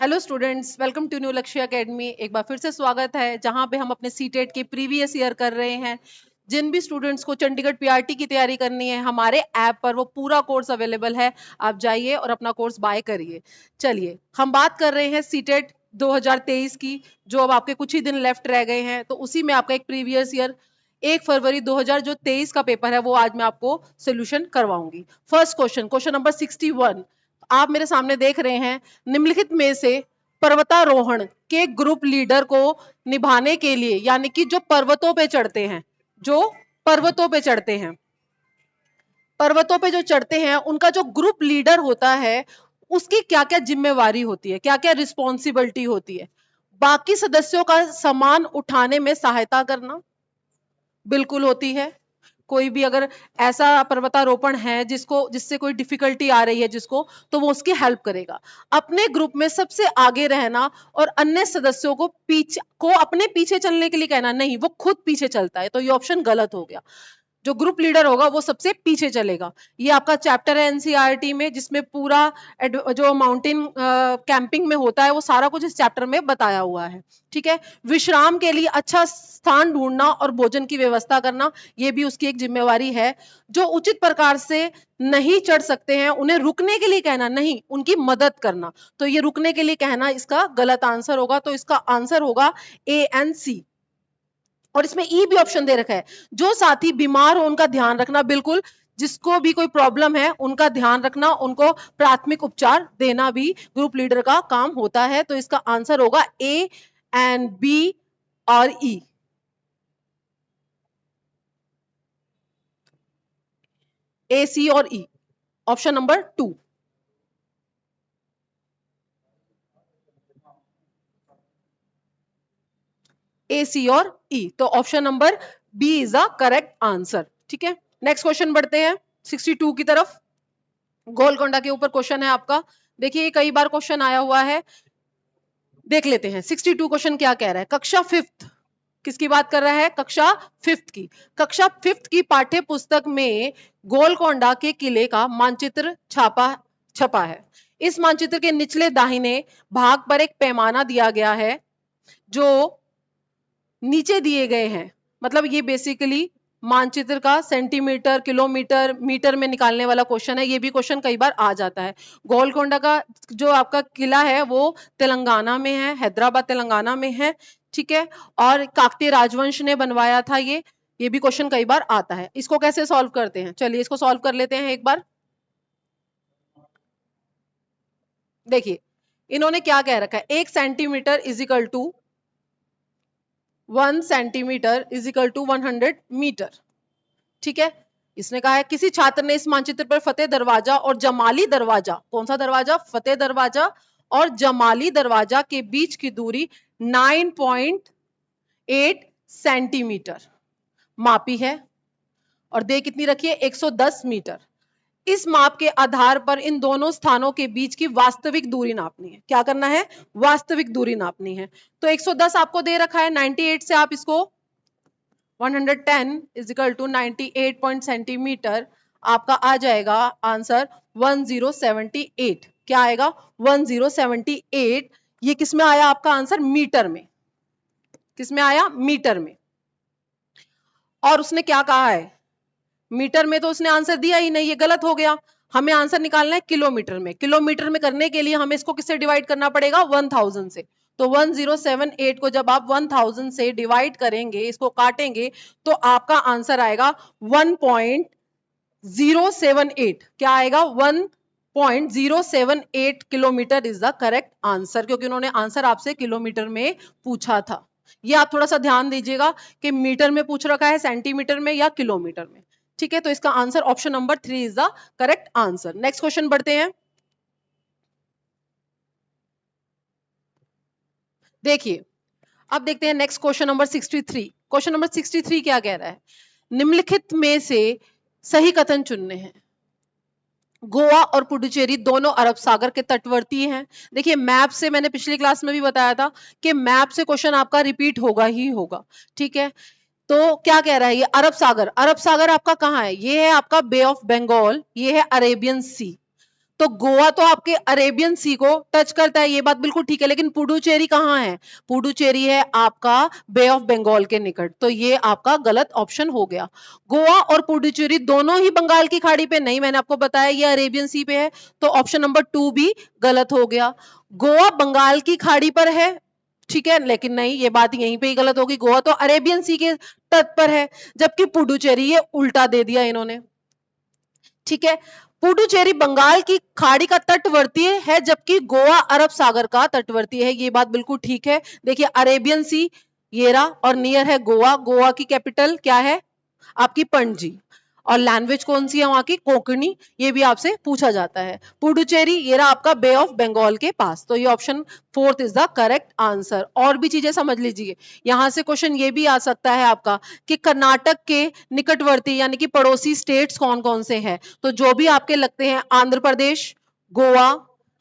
Hello students, welcome to new Lakshya academy. एक बार फिर से स्वागत है जहां पे हम अपने सीटेट के प्रीवियस ईयर कर रहे हैं। जिन भी स्टूडेंट्स को चंडीगढ़ पीआरटी की तैयारी करनी है, हमारे ऐप पर वो पूरा कोर्स अवेलेबल है। आप जाइए और अपना कोर्स बाय करिए। चलिए, हम बात कर रहे हैं सीटेट 2023 की, जो अब आपके कुछ ही दिन लेफ्ट रह गए हैं। तो उसी में आपका एक प्रीवियस ईयर 1 फरवरी 2023 का पेपर है, वो आज मैं आपको सोल्यूशन करवाऊंगी। फर्स्ट क्वेश्चन नंबर 61 आप मेरे सामने देख रहे हैं। निम्नलिखित में से पर्वतारोहण के ग्रुप लीडर को निभाने के लिए, यानी कि जो पर्वतों पे चढ़ते हैं, पर्वतों पे जो चढ़ते हैं, उनका जो ग्रुप लीडर होता है, उसकी क्या क्या जिम्मेवारी होती है, क्या क्या रिस्पॉन्सिबिलिटी होती है। बाकी सदस्यों का सामान उठाने में सहायता करना, बिल्कुल होती है। कोई भी अगर ऐसा पर्वतारोपण है जिससे कोई डिफिकल्टी आ रही है जिसको, तो वो उसकी हेल्प करेगा। अपने ग्रुप में सबसे आगे रहना और अन्य सदस्यों को अपने पीछे चलने के लिए कहना, नहीं वो खुद पीछे चलता है, तो ये ऑप्शन गलत हो गया। जो ग्रुप लीडर होगा वो सबसे पीछे चलेगा। ये आपका चैप्टर है एनसीईआरटी में, जिसमें पूरा जो माउंटेन कैंपिंग में होता है वो सारा कुछ इस चैप्टर में बताया हुआ है। ठीक है। विश्राम के लिए अच्छा स्थान ढूंढना और भोजन की व्यवस्था करना, ये भी उसकी एक जिम्मेवारी है। जो उचित प्रकार से नहीं चढ़ सकते हैं, उन्हें रुकने के लिए कहना, नहीं उनकी मदद करना। तो ये रुकने के लिए कहना इसका गलत आंसर होगा। तो इसका आंसर होगा ए एंड सी। और इसमें ई भी ऑप्शन दे रखा है, जो साथी बीमार हो उनका ध्यान रखना। बिल्कुल, जिसको भी कोई प्रॉब्लम है उनका ध्यान रखना, उनको प्राथमिक उपचार देना भी ग्रुप लीडर का काम होता है। तो इसका आंसर होगा ए एंड बी और ई। ए, सी और ई, ऑप्शन नंबर 2। ए, सी और ई, तो option number B is the correct answer. ठीक है, नेक्स्ट क्वेश्चन बढ़ते हैं 62 की तरफ। गोलकोंडा के ऊपर क्वेश्चन है आपका। देखिए, कई बार क्वेश्चन आया हुआ है, देख लेते हैं 62 क्वेश्चन क्या कह रहा है। कक्षा 5th, किसकी बात कर रहा है? कक्षा 5th की। कक्षा 5th की पाठ्य पुस्तक में गोलकोंडा के किले का मानचित्र छपा है। इस मानचित्र के निचले दाहिने भाग पर एक पैमाना दिया गया है, जो नीचे दिए गए हैं। मतलब ये बेसिकली मानचित्र का सेंटीमीटर, किलोमीटर, मीटर में निकालने वाला क्वेश्चन है। ये भी क्वेश्चन कई बार आ जाता है। गोलकोंडा का जो आपका किला है वो तेलंगाना में है, हैदराबाद तेलंगाना में है। ठीक है, और काकतीय राजवंश ने बनवाया था ये भी क्वेश्चन कई बार आता है। इसको कैसे सॉल्व करते हैं, चलिए इसको सॉल्व कर लेते हैं एक बार। देखिए, इन्होंने क्या कह रखा है, 1 centimetre is equal to 1 centimetre is equal to 100 metre. ठीक है, इसने कहा है किसी छात्र ने इस मानचित्र पर फतेह दरवाजा और जमाली दरवाजा, कौन सा दरवाजा? फतेह दरवाजा और जमाली दरवाजा के बीच की दूरी 9.8 सेंटीमीटर मापी है, और दे कितनी रखी है? 110 मीटर। इस माप के आधार पर इन दोनों स्थानों के बीच की वास्तविक दूरी नापनी है। क्या करना है? वास्तविक दूरी नापनी है। तो 110 आपको दे रखा है, 98 से आप इसको 110 इज इक्वल टू 98 सेंटीमीटर, आपका आ जाएगा आंसर 1078। क्या आएगा? 1078। ये किस में आया आपका आंसर? मीटर में। किस में आया? मीटर में। और उसने क्या कहा है? मीटर में तो उसने आंसर दिया ही नहीं, ये गलत हो गया। हमें आंसर निकालना है किलोमीटर में। किलोमीटर में करने के लिए हमें इसको किससे डिवाइड करना पड़ेगा? 1000 से। तो 1078 को जब आप 1000 से डिवाइड करेंगे, इसको काटेंगे, तो आपका आंसर आएगा 1.078। क्या आएगा? 1.078 kilometre is the correct answer, क्योंकि उन्होंने आंसर आपसे किलोमीटर में पूछा था। ये आप थोड़ा सा ध्यान दीजिएगा कि मीटर में पूछ रखा है, सेंटीमीटर में या किलोमीटर में। ठीक है, तो इसका answer option number 3 is the correct answer. Next question बढ़ते हैं। देखिए, अब देखते हैं next question number 63। Question number 63 क्या कह रहा है? निम्नलिखित में से सही कथन चुनने हैं। गोवा और पुडुचेरी दोनों अरब सागर के तटवर्ती हैं। देखिए, मैप से मैंने पिछली क्लास में भी बताया था कि मैप से क्वेश्चन आपका रिपीट होगा ही होगा। ठीक है, तो क्या कह रहा है ये? अरब सागर आपका कहाँ है? ये है आपका बे ऑफ बंगाल, ये है अरेबियन सी। तो गोवा तो आपके अरेबियन सी को टच करता है, ये बात बिल्कुल ठीक है, लेकिन पुडुचेरी कहाँ है? पुडुचेरी है आपका बे ऑफ बंगाल के निकट, तो ये आपका गलत ऑप्शन हो गया। गोवा और पुडुचेरी दोनों ही बंगाल की खाड़ी पे नहीं, मैंने आपको बताया ये अरेबियन सी पे है, तो ऑप्शन नंबर 2 भी गलत हो गया। गोवा बंगाल की खाड़ी पर है, ठीक है, लेकिन नहीं, ये बात यहीं पे ही गलत होगी, गोवा तो अरेबियन सी के तट पर है, जबकि पुडुचेरी ये उल्टा दे दिया इन्होंने, ठीक है। पुडुचेरी बंगाल की खाड़ी का तटवर्ती है, जबकि गोवा अरब सागर का तटवर्ती है, ये बात बिल्कुल ठीक है। देखिए अरेबियन सी ये रहा और नियर है गोवा, गोवा की कैपिटल क्या है आपकी पणजी, और लैंग्वेज कौन सी है वहां की? कोंकणी, ये भी आपसे पूछा जाता है। पुडुचेरी ये रहा आपका बे ऑफ बंगाल के पास, तो ये option 4 is the correct answer. और भी चीजें समझ लीजिए, यहां से क्वेश्चन ये भी आ सकता है आपका कि कर्नाटक के निकटवर्ती यानी कि पड़ोसी स्टेट्स कौन कौन से हैं, तो जो भी आपके लगते हैं आंध्र प्रदेश, गोवा,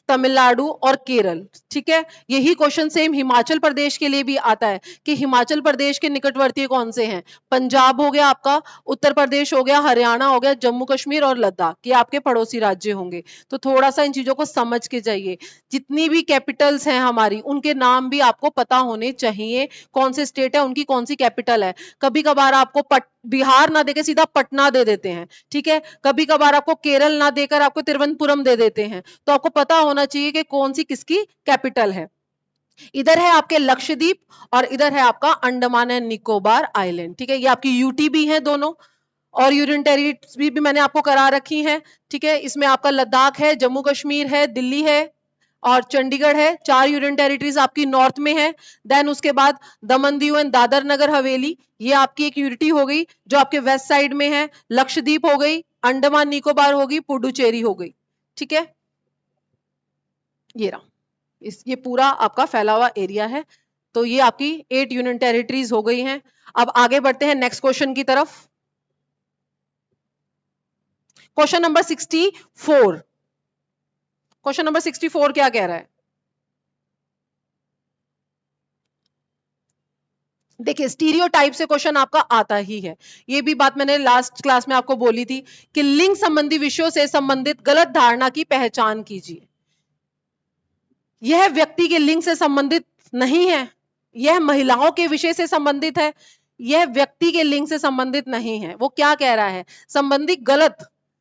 तमिलनाडु और केरल, ठीक है। यही क्वेश्चन सेम हिमाचल प्रदेश के लिए भी आता है कि हिमाचल प्रदेश के निकटवर्ती कौन से हैं? पंजाब हो गया आपका, उत्तर प्रदेश हो गया, हरियाणा हो गया, जम्मू कश्मीर और लद्दाख, ये आपके पड़ोसी राज्य होंगे। तो थोड़ा सा इन चीजों को समझ के जाइए। जितनी भी कैपिटल्स हैं हमारी, उनके नाम भी आपको पता होने चाहिए, कौन से स्टेट है उनकी कौन सी कैपिटल है। कभी कभार आपको बिहार ना देके सीधा पटना दे देते हैं, ठीक है, कभी कभार आपको केरल ना देकर आपको तिरुवनंतपुरम दे देते हैं, तो आपको पता होना चाहिए कि कौन सी किसकी कैपिटल है। इधर है आपके लक्षद्वीप और इधर है आपका अंडमान एंड निकोबार आइलैंड, ठीक है, ये आपकी यूटी भी है दोनों, और यूनियन टेरिटरी भी मैंने आपको करा रखी है, ठीक है। इसमें आपका लद्दाख है, जम्मू कश्मीर है, दिल्ली है और चंडीगढ़ है, 4 यूनियन टेरिटरीज आपकी नॉर्थ में है। देन उसके बाद दमन दीव एंड दादर नगर हवेली, ये आपकी एक यूनिटी हो गई जो आपके वेस्ट साइड में है। लक्षद्वीप हो गई, अंडमान निकोबार होगी, पुडुचेरी हो गई, ठीक है। ये रहा ये पूरा आपका फैला हुआ एरिया है, तो ये आपकी 8 यूनियन टेरिटरीज हो गई हैं। अब आगे बढ़ते हैं नेक्स्ट क्वेश्चन की तरफ। क्वेश्चन नंबर 64, क्वेश्चन नंबर 64 क्या कह रहा है? देखिए स्टीरियोटाइप से क्वेश्चन आपका आता ही है, ये भी बात मैंने लास्ट क्लास में आपको बोली थी कि लिंग संबंधी विषयों से संबंधित गलत धारणा की पहचान कीजिए। यह व्यक्ति के लिंग से संबंधित नहीं है, यह महिलाओं के विषय से संबंधित है, यह व्यक्ति के लिंग से संबंधित नहीं है। वो क्या कह रहा है? संबंधित गलत,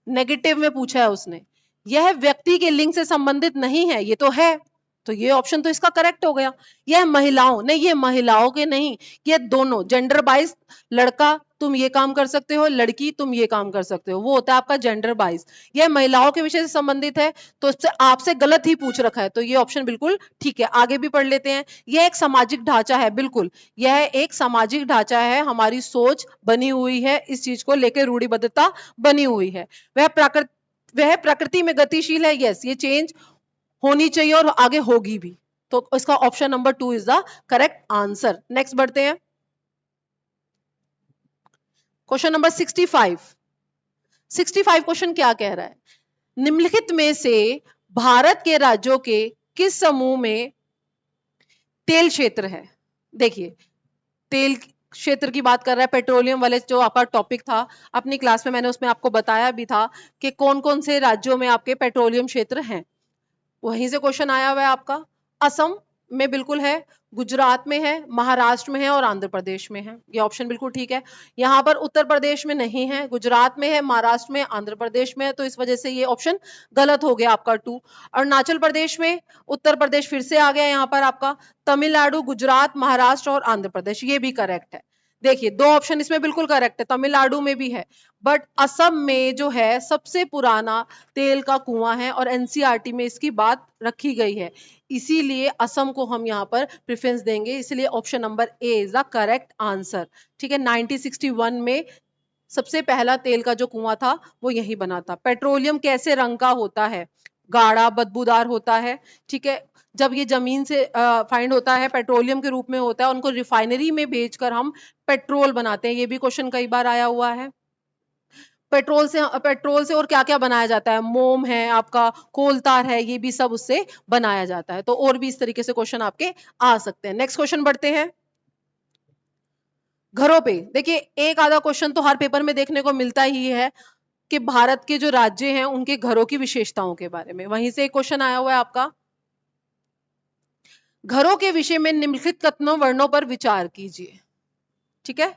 नेगेटिव में पूछा है उसने। यह व्यक्ति के लिंग से संबंधित नहीं है, ये तो है, तो ये ऑप्शन तो इसका करेक्ट हो गया। यह महिलाओं नहीं, ये महिलाओं के नहीं, ये दोनों जेंडर बाइज, लड़का तुम ये काम कर सकते हो, लड़की तुम ये काम कर सकते हो, वो होता है आपका जेंडर बाइज। यह महिलाओं के विषय से संबंधित है, तो इससे आपसे गलत ही पूछ रखा है, तो ये ऑप्शन बिल्कुल ठीक है। आगे भी पढ़ लेते हैं। यह एक सामाजिक ढांचा है, बिल्कुल यह एक सामाजिक ढांचा है, हमारी सोच बनी हुई है, इस चीज को लेकर रूढ़िबद्धता बनी हुई है। वह प्रकृति में गतिशील है, यस ये चेंज होनी चाहिए और आगे होगी भी, तो इसका option number 2 is the correct answer. Next बढ़ते हैं क्वेश्चन नंबर 65। 65 क्वेश्चन क्या कह रहा है? निम्नलिखित में से भारत के राज्यों के किस समूह में तेल क्षेत्र है? देखिए तेल क्षेत्र की बात कर रहा है, पेट्रोलियम वाले जो आपका टॉपिक था अपनी क्लास में, मैंने उसमें आपको बताया भी था कि कौन कौन से राज्यों में आपके पेट्रोलियम क्षेत्र हैं। वहीं से क्वेश्चन आया हुआ है आपका। असम में बिल्कुल है, गुजरात में है, महाराष्ट्र में है और आंध्र प्रदेश में है, ये ऑप्शन बिल्कुल ठीक है। यहाँ पर उत्तर प्रदेश में नहीं है, गुजरात में है, महाराष्ट्र में, आंध्र प्रदेश में है, तो इस वजह से ये ऑप्शन गलत हो गया आपका 2। अरुणाचल प्रदेश में, उत्तर प्रदेश फिर से आ गया यहाँ पर आपका, तमिलनाडु, गुजरात, महाराष्ट्र और आंध्र प्रदेश, ये भी करेक्ट है। देखिए 2 ऑप्शन इसमें बिल्कुल करेक्ट है, तमिलनाडु में भी है, बट असम में जो है सबसे पुराना तेल का कुआं है और एनसीईआरटी में इसकी बात रखी गई है, इसीलिए असम को हम यहाँ पर प्रेफरेंस देंगे, इसलिए option number A is the correct answer, ठीक है। 1961 में सबसे पहला तेल का जो कुआं था वो यही बना था। पेट्रोलियम कैसे रंग का होता है? गाढ़ा बदबूदार होता है, ठीक है। जब ये जमीन से फाइंड होता है पेट्रोलियम के रूप में होता है, उनको रिफाइनरी में भेजकर हम पेट्रोल बनाते हैं, ये भी क्वेश्चन कई बार आया हुआ है। पेट्रोल से और क्या क्या बनाया जाता है? मोम है आपका, कोलतार है, ये भी सब उससे बनाया जाता है, तो और भी इस तरीके से क्वेश्चन आपके आ सकते हैं। नेक्स्ट क्वेश्चन बढ़ते हैं। घरों पे देखिए एक आधा क्वेश्चन तो हर पेपर में देखने को मिलता ही है कि भारत के जो राज्य हैं उनके घरों की विशेषताओं के बारे में। वहीं से एक क्वेश्चन आया हुआ है आपका, घरों के विषय में निम्नलिखित कथनों वर्णों पर विचार कीजिए। ठीक है,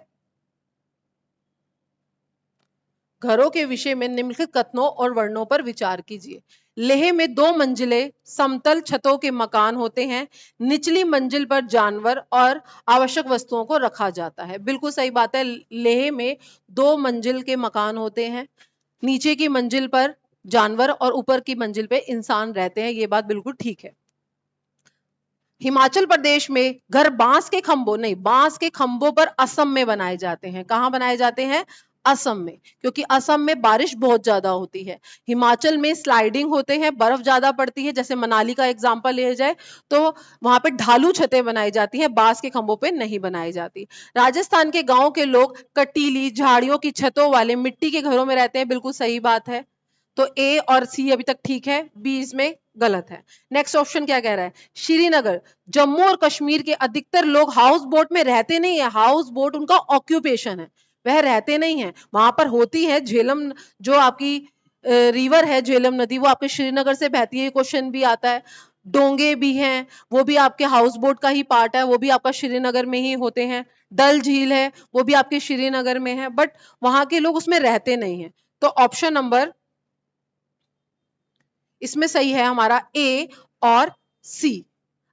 घरों के विषय में निम्नलिखित कथनों और वर्णों पर विचार कीजिए। लेह में 2 मंजिले समतल छतों के मकान होते हैं, निचली मंजिल पर जानवर और आवश्यक वस्तुओं को रखा जाता है। बिल्कुल सही बात है, लेह में 2 मंजिल के मकान होते हैं, नीचे की मंजिल पर जानवर और ऊपर की मंजिल पे इंसान रहते हैं, ये बात बिल्कुल ठीक है। हिमाचल प्रदेश में घर बांस के खंभों नहीं, बांस के खंभों पर असम में बनाए जाते हैं। कहां बनाए जाते हैं? असम में, क्योंकि असम में बारिश बहुत ज्यादा होती है। हिमाचल में स्लाइडिंग होते हैं, बर्फ ज्यादा पड़ती है, जैसे मनाली का एग्जांपल लिया जाए तो वहां पे ढालू छतें बनाई जाती हैं, बांस के खंभों पे नहीं बनाई जाती। राजस्थान के गांव के लोग कटीली झाड़ियों की छतों वाले मिट्टी के घरों में रहते हैं, बिल्कुल सही बात है। तो ए और सी अभी तक ठीक है, बी इसमें गलत है। नेक्स्ट ऑप्शन क्या कह रहा है? श्रीनगर, जम्मू और कश्मीर के अधिकतर लोग हाउस बोट में रहते नहीं है, हाउस बोट उनका ऑक्यूपेशन है, वह रहते नहीं है। वहां पर होती है झेलम, जो आपकी रिवर है झेलम नदी, वो आपके श्रीनगर से बहती है, क्वेश्चन भी आता है। डोंगे भी हैं, वो भी आपके हाउस बोट का ही पार्ट है, वो भी आपका श्रीनगर में ही होते हैं। डल झील है, वो भी आपके श्रीनगर में है, बट वहां के लोग उसमें रहते नहीं है। तो ऑप्शन नंबर इसमें सही है हमारा ए और सी।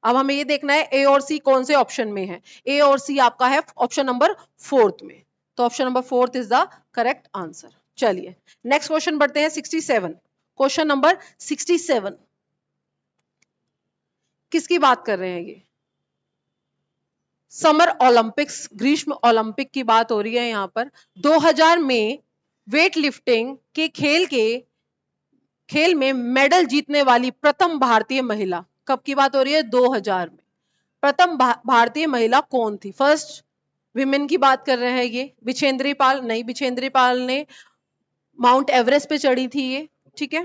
अब हमें ये देखना है ए और सी कौन से ऑप्शन में है। ए और सी आपका है ऑप्शन नंबर 4 में, तो option number 4 is the correct answer. चलिए नेक्स्ट क्वेश्चन बढ़ते हैं 67। क्वेश्चन नंबर 67 किसकी बात कर रहे हैं? ये समर ओलंपिक्स, ग्रीष्म ओलंपिक की बात हो रही है यहाँ पर। 2000 में वेट लिफ्टिंग के खेल में मेडल जीतने वाली प्रथम भारतीय महिला, कब की बात हो रही है? 2000 में। प्रथम भारतीय महिला कौन थी? फर्स्ट विमेन की बात कर रहे हैं ये। बिछेंद्री पाल नहीं, बिछेंद्री पाल ने माउंट एवरेस्ट पे चढ़ी थी ये, ठीक है,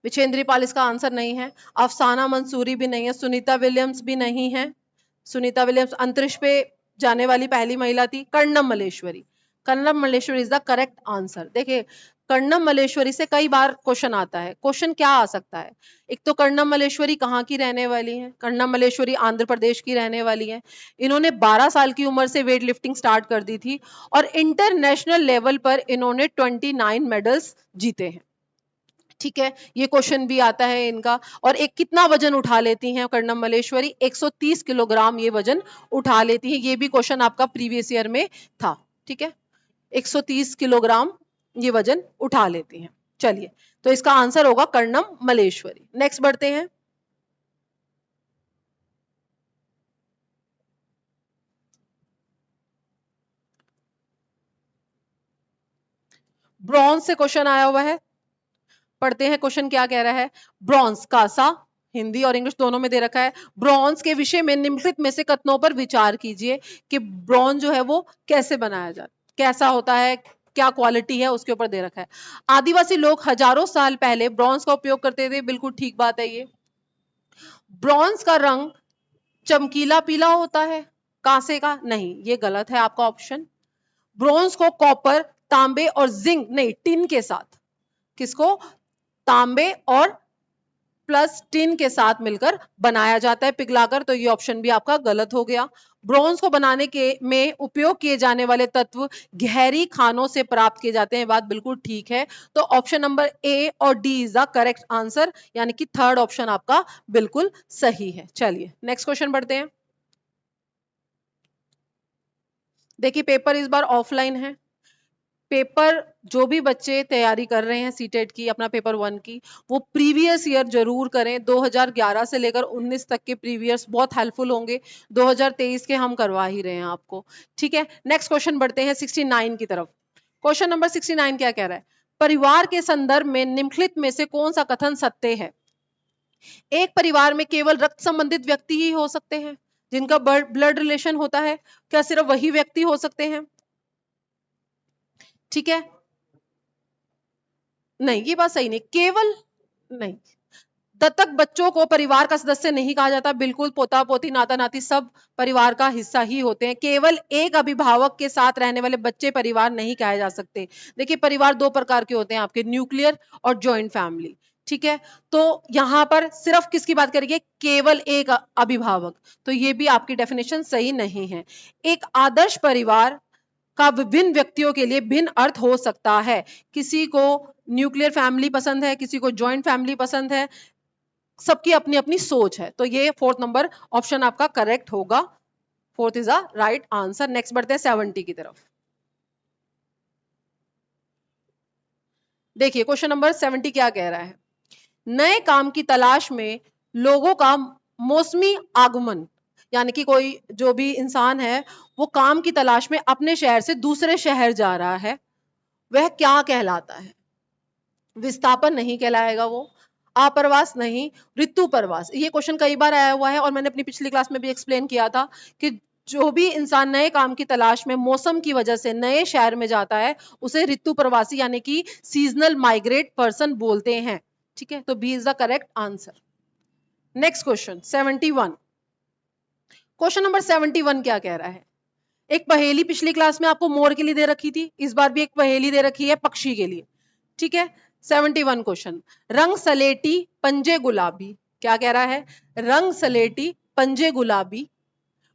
बिछेंद्री पाल इसका आंसर नहीं है। अफसाना मंसूरी भी नहीं है, सुनीता विलियम्स भी नहीं है, सुनीता विलियम्स अंतरिक्ष पे जाने वाली पहली महिला थी। Karnam Malleswari, Karnam Malleswari is the correct answer. देखिए कर्णम मल्लेश्वरी से कई बार क्वेश्चन आता है, क्वेश्चन क्या आ सकता है? एक तो कर्णम मल्लेश्वरी कहाँ की रहने वाली है? कर्णम मल्लेश्वरी आंध्र प्रदेश की रहने वाली है। इन्होंने 12 साल की उम्र से वेट लिफ्टिंग स्टार्ट कर दी थी और इंटरनेशनल लेवल पर इन्होंने 29 मेडल्स जीते हैं, ठीक है, ये क्वेश्चन भी आता है इनका। और एक कितना वजन उठा लेती हैं कर्णम मल्लेश्वरी? 130 किलोग्राम ये वजन उठा लेती हैं, ये भी क्वेश्चन आपका प्रीवियस ईयर में था, ठीक है, 130 किलोग्राम ये वजन उठा लेती हैं। चलिए तो इसका आंसर होगा कर्णम मल्लेश्वरी। नेक्स्ट बढ़ते हैं। ब्रॉन्ज से क्वेश्चन आया हुआ है, पढ़ते हैं क्वेश्चन क्या कह रहा है। ब्रॉन्ज कासा, हिंदी और इंग्लिश दोनों में दे रखा है। ब्रॉन्ज के विषय में निम्नलिखित में से कथनों पर विचार कीजिए कि ब्रॉन्ज जो है वो कैसे बनाया जाता, कैसा होता है, क्या क्वालिटी है, उसके ऊपर दे रखा है। आदिवासी लोग हजारों साल पहले ब्रॉन्ज का उपयोग करते थे, बिल्कुल ठीक बात है ये। ब्रॉन्ज का रंग चमकीला पीला होता है, कांसे का नहीं, ये गलत है आपका ऑप्शन। ब्रॉन्ज को कॉपर, तांबे और जिंक नहीं टिन के साथ, किसको? तांबे और प्लस टिन के साथ मिलकर बनाया जाता है पिघलाकर, तो ये ऑप्शन भी आपका गलत हो गया। ब्रॉन्ज को बनाने के में उपयोग किए जाने वाले तत्व गहरी खानों से प्राप्त किए जाते हैं, बात बिल्कुल ठीक है। तो ऑप्शन नंबर ए और D is the correct answer, यानी कि थर्ड ऑप्शन आपका बिल्कुल सही है। चलिए नेक्स्ट क्वेश्चन बढ़ते हैं। देखिए पेपर इस बार ऑफलाइन है। पेपर जो भी बच्चे तैयारी कर रहे हैं सीटेट की, अपना पेपर 1 की, वो प्रीवियस ईयर जरूर करें। 2011 से लेकर 19 तक के प्रीवियस बहुत हेल्पफुल होंगे। 2023 के हम करवा ही रहे हैं आपको, ठीक है। नेक्स्ट क्वेश्चन बढ़ते हैं 69 की तरफ। क्वेश्चन नंबर 69 क्या कह रहा है? परिवार के संदर्भ में निम्नलिखित में से कौन सा कथन सत्य है? एक परिवार में केवल रक्त संबंधित व्यक्ति ही हो सकते हैं जिनका ब्लड रिलेशन होता है, क्या सिर्फ वही व्यक्ति हो सकते हैं? ठीक है, नहीं ये बात सही नहीं, केवल नहीं, दत्तक बच्चों को परिवार का सदस्य नहीं कहा जाता, बिल्कुल पोता पोती नाता नाती सब परिवार का हिस्सा ही होते हैं। केवल एक अभिभावक के साथ रहने वाले बच्चे परिवार नहीं कहे जा सकते। देखिए परिवार दो प्रकार के होते हैं आपके, न्यूक्लियर और जॉइंट फैमिली, ठीक है। तो यहां पर सिर्फ किसकी बात करेंगे, केवल एक अभिभावक, तो ये भी आपकी डेफिनेशन सही नहीं है। एक आदर्श परिवार का विभिन्न व्यक्तियों के लिए भिन्न अर्थ हो सकता है। किसी को न्यूक्लियर फैमिली पसंद है, किसी को जॉइंट फैमिली पसंद है, सबकी अपनी अपनी सोच है। तो ये फोर्थ नंबर ऑप्शन आपका करेक्ट होगा, fourth is a right answer. Next बढ़ते हैं 70 की तरफ। देखिए क्वेश्चन नंबर 70 क्या कह रहा है, नए काम की तलाश में लोगों का मौसमी आगमन, यानी कि कोई जो भी इंसान है वो काम की तलाश में अपने शहर से दूसरे शहर जा रहा है, वह क्या कहलाता है। विस्थापन नहीं कहलाएगा वो, आप्रवास नहीं, ऋतु प्रवास। ये क्वेश्चन कई बार आया हुआ है और मैंने अपनी पिछली क्लास में भी एक्सप्लेन किया था कि जो भी इंसान नए काम की तलाश में मौसम की वजह से नए शहर में जाता है उसे ऋतु प्रवासी यानी कि सीजनल माइग्रेट पर्सन बोलते हैं, ठीक है। तो B is the correct answer. Next question 71। Question number 71 क्या कह रहा है, एक पहेली पिछली क्लास में आपको मोर के लिए दे रखी थी, इस बार भी एक पहेली दे रखी है पक्षी के लिए, ठीक है। 71 क्वेश्चन, रंग सलेटी पंजे गुलाबी, क्या कह रहा है, रंग सलेटी पंजे गुलाबी,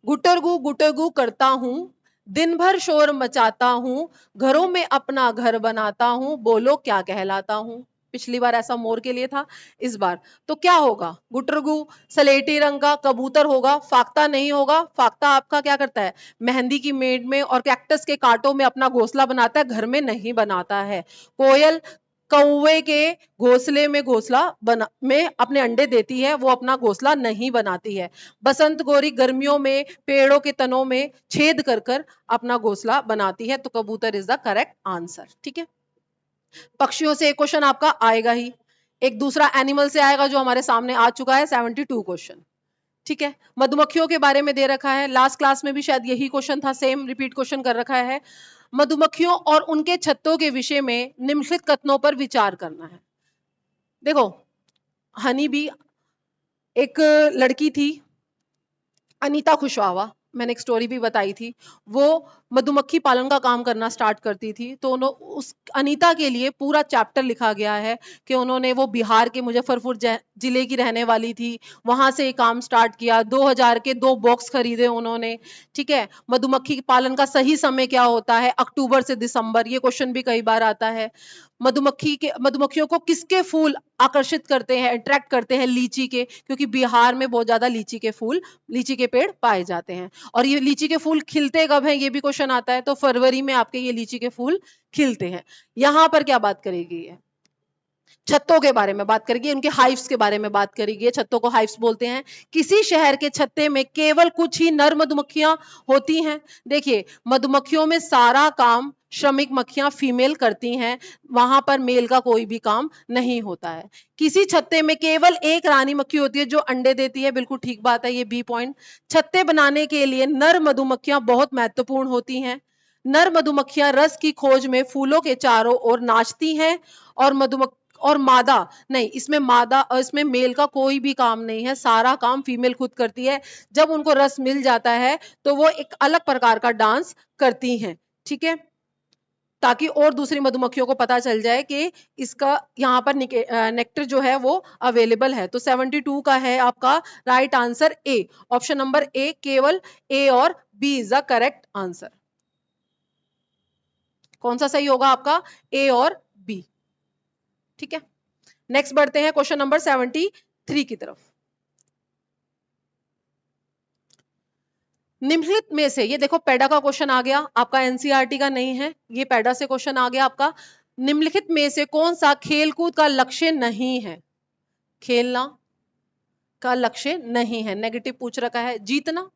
गुटरगू करता हूं, दिन भर शोर मचाता हूं, घरों में अपना घर बनाता हूं, बोलो क्या कहलाता हूं। पिछली बार ऐसा मोर के लिए था, इस बार तो क्या होगा, गुटरगू सलेटी रंग का कबूतर होगा, फाख्ता नहीं होगा। फाख्ता आपका क्या करता है, मेहंदी की मेड़ में और कैक्टस के कांटों में अपना घोंसला बनाता है, घर में नहीं बनाता है। कोयल कौवे के घोंसले में में अपने अंडे देती है, वो अपना घोंसला नहीं बनाती है। बसंत गोरी गर्मियों में पेड़ों के तनों में छेद कर कर अपना घोंसला बनाती है। तो कबूतर इज द करेक्ट आंसर, ठीक है। पक्षियों से एक क्वेश्चन आपका आएगा ही, एक दूसरा एनिमल से आएगा जो हमारे सामने आ चुका है 72 क्वेश्चन, ठीक है। मधुमक्खियों के बारे में दे रखा है, लास्ट क्लास में भी शायद यही क्वेश्चन था, सेम रिपीट क्वेश्चन कर रखा है। मधुमक्खियों और उनके छत्तों के विषय में निम्नलिखित कथनों पर विचार करना है। देखो हनी बी, एक लड़की थी अनीता कुशवाहा, मैंने एक स्टोरी भी बताई थी, वो मधुमक्खी पालन का काम करना स्टार्ट करती थी। तो उस अनीता के लिए पूरा चैप्टर लिखा गया है कि उन्होंने, वो बिहार के मुजफ्फरपुर जिले की रहने वाली थी, वहां से काम स्टार्ट किया, 2000 के 2 बॉक्स खरीदे उन्होंने, ठीक है। मधुमक्खी पालन का सही समय क्या होता है, अक्टूबर से दिसंबर, ये क्वेश्चन भी कई बार आता है। मधुमक्खियों को किसके फूल आकर्षित करते हैं, अट्रैक्ट करते हैं, लीची के, क्योंकि बिहार में बहुत ज्यादा लीची के पेड़ पाए जाते हैं। और ये लीची के फूल खिलते कब हैं, ये भी क्वेश्चन आता है, तो फरवरी में आपके ये लीची के फूल खिलते हैं। यहां पर क्या बात करेगी है, छत्तों के बारे में बात करेगी, उनके हाइव्स के बारे में बात करेगी। छत्तों को हाइव्स बोलते हैं। किसी शहर के छत्ते में केवल कुछ ही नर मधुमक्खियां होती हैं। देखिए मधुमक्खियों में सारा काम श्रमिक मक्खियां फीमेल करती हैं, वहां पर मेल का कोई भी काम नहीं होता है। किसी छत्ते में केवल एक रानी मक्खी होती है जो अंडे देती है, बिल्कुल ठीक बात है, ये बी पॉइंट। छत्ते बनाने के लिए नर मधुमक्खियां बहुत महत्वपूर्ण होती हैं। नर मधुमक्खियां रस की खोज में फूलों के चारों ओर नाचती हैं, और मादा नहीं, इसमें मेल का कोई भी काम नहीं है, सारा काम फीमेल खुद करती है। जब उनको रस मिल जाता है तो वो एक अलग प्रकार का डांस करती हैं, ठीक है, ताकि और दूसरी मधुमक्खियों को पता चल जाए कि इसका यहाँ पर नेक्टर जो है वो अवेलेबल है। तो 72 का है आपका right answer A, option number A, केवल ए और B is the correct answer. कौन सा सही होगा आपका, ए और बी, ठीक है। नेक्स्ट बढ़ते हैं क्वेश्चन नंबर 73 की तरफ। निम्नलिखित में से, ये देखो पैडा का क्वेश्चन आ गया आपका, एनसीईआरटी का नहीं है, ये पैडा से क्वेश्चन आ गया आपका। निम्नलिखित में से कौन सा खेलकूद का लक्ष्य नहीं है, खेलना का लक्ष्य नहीं है, नेगेटिव पूछ रखा है। जीतना,